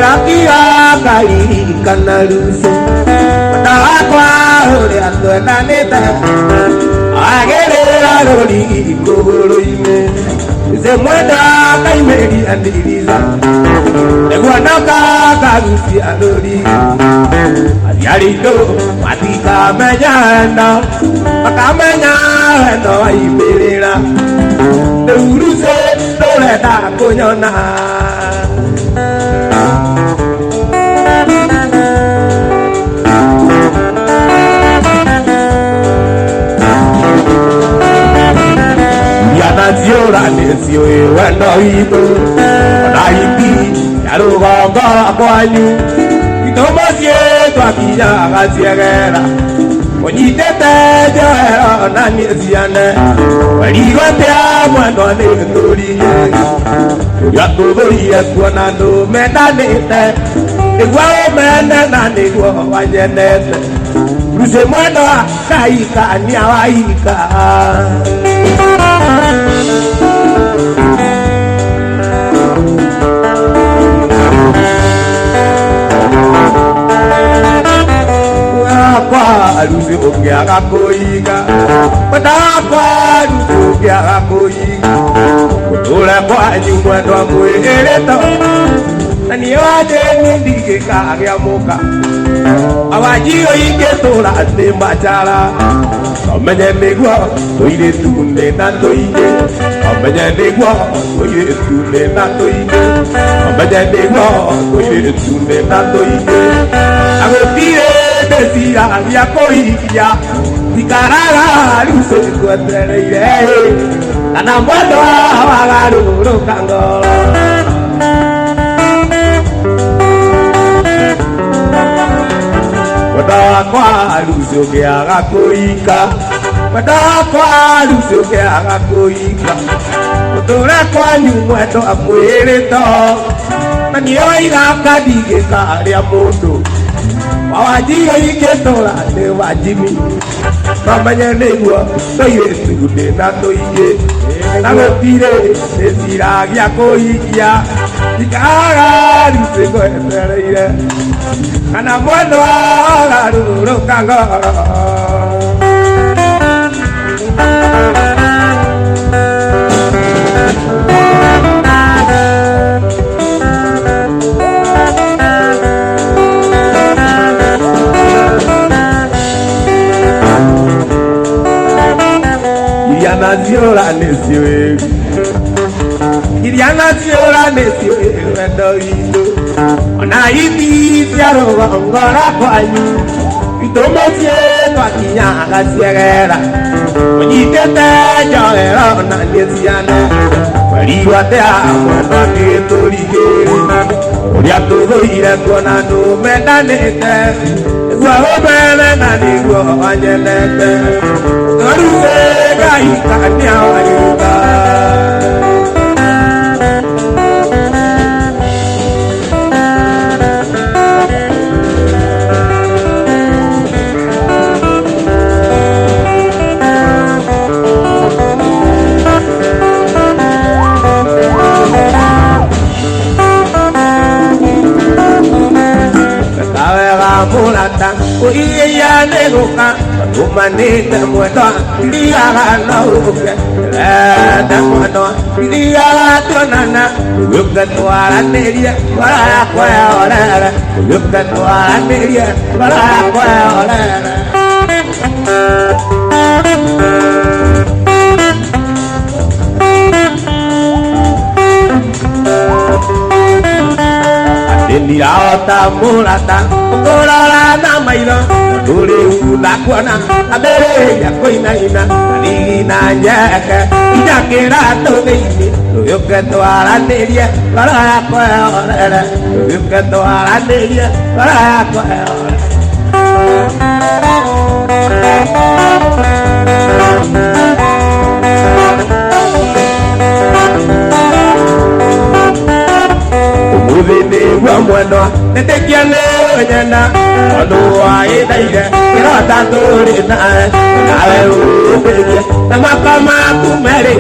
Rakia kai kanaruso Madakwa hore atwena nete Agerera rori kogoro ime Ze mwenda kaimeri andiriza Egwa naka kagusi alori Ariarito matika menyanda Makamenya hendo aiberera Neuruse doleta konyona Yana nesio wendo ito Naipi yarugonga kwanyu Itomasie twakinya gasiegera Onyitete joero na nesiane Waligotea mwendo nĩtũrie Yatũthũrie kuona ndũmendanĩte Nĩguo ũmene na nĩguo wanyenete Ruce mwendo kaika niawaika Alusi okiaga kuiga Madakwa alusi okiaga kuiga Kutule kwa nyumwendo mweleto Nani waje nindike kagya muka Awajio ike tola ate machala Omenye negwa toile tunde na toile Omenye negwa toile tunde na toile Omenye negwa toile tunde na toile Agotire Desira ya koikia Dikaraga luse kuatreire Kana mwendo wagaruru kango Madakwa luse okiaga kuika Madakwa luse okiaga kuika Kutule kwanyu mwendo amweleto Nanio igakandige karia mundu Wawajio iketola ne wajimi Mamanya negwa Toye tude na toye Nagotire Nesira gya koikia Dikara Luse koetereire Kana mwendo wagaruru kangoro Iriana ziola nesio wendo ito Ona iti siaroga ngora kwanyu Itomosie twakinya gasiegera Onyitete joero na nesiane Waliwatea mwendo nĩtũrigĩri Ũrĩa tũthũire kuona ndũmendanĩte Nĩguo ũmene na nĩguo wanyenete Tũruge Ngai kania wayuga Mulata, uiya negoka, umanita mwendo, iliaga na uke, lada mwendo, iliaga tonana, uke tuara neria, wala kwa orera, uke tuara neria, wala kwa orera. Ndirata mulata Ngorora na mairo Nduri udakuona Abere ya koinaina Nalina njeke Ijakira togeini Uyuke tuaraneria Wala kwa orere Uyuke tuaraneria Wala kwa orere mwendo netekiane nyana oduwa idaire kirota turina nawe ubeje namakama kumere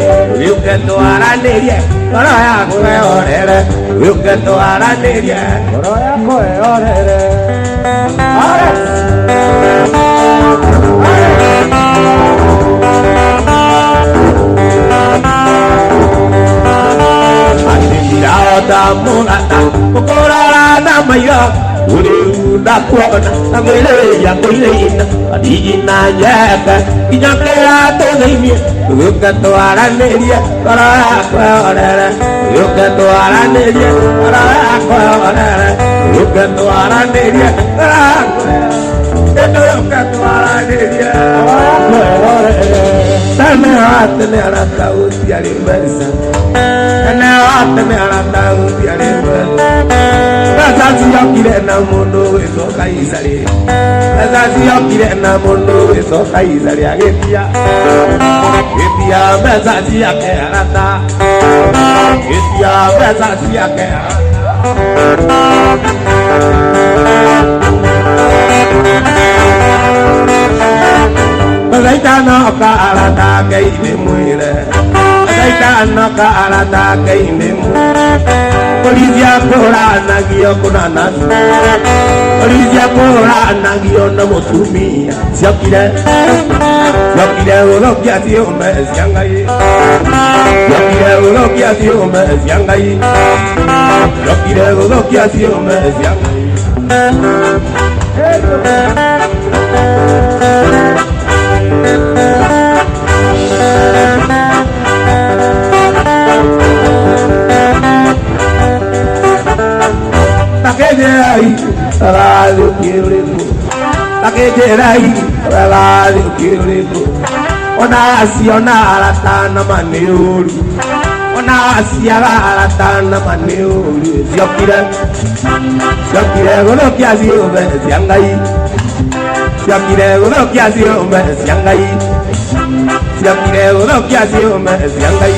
uketwaranirie ngoro yakwe orere uketwaranirie ngoro yakwe orere Murata, Mokora, Namaya, Uriuda Kuana, Amelia, Colina, Adina Yaka, Inakera, Tolini, look at the Aranelia, Paraquara, look at the Aranelia, Paraquara, look at the Aranelia, look at the Aranelia, Tell me what the Narata would be a and now the Narata would be a that's your kid and Namundo is so Kaisari. That's your kid and Namundo is so Kaisari. If you are Bezazia Kerata, if you are Bezazia Kerata. Zaitana Karata gave him with Zaitana Karata gave him. Polizia Kora Nagio Kunanas, Polizia Kora Nagio Namotumi, Yakida, Urokiatio Mes Yangai, Yakida Urokiatio Mes Yangai, Yakida Urokiatio Mes Yangai. Radio Kiribu, Takejerai, Radio Kiribu, Onasiona Alatana Maneuru, Onasiara Alatana Maneuru, Yokira, Urokiazio Mes Yangai, Yakira Urokiazio Mes Yangai, Yakira Urokiazio Mes Yangai.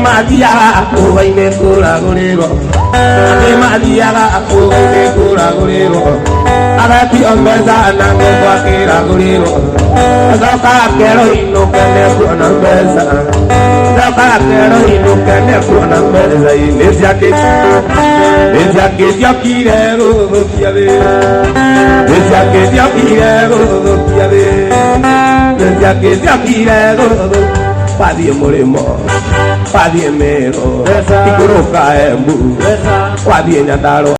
Madia, oh, I make Kura Gorego. Madia, oh, I make Kura Gorego. Arati on Mesa and Nango Bakira Gorego. Zaka Keroino can never on Mesa. Zaka Keroino can never on Mesa. This jacket, Yakiro, this jacket, Yakiro, this jacket, Yakiro. Padie Moremo, Padie Mero, Ikuruka Embu, Padie Nyandaro.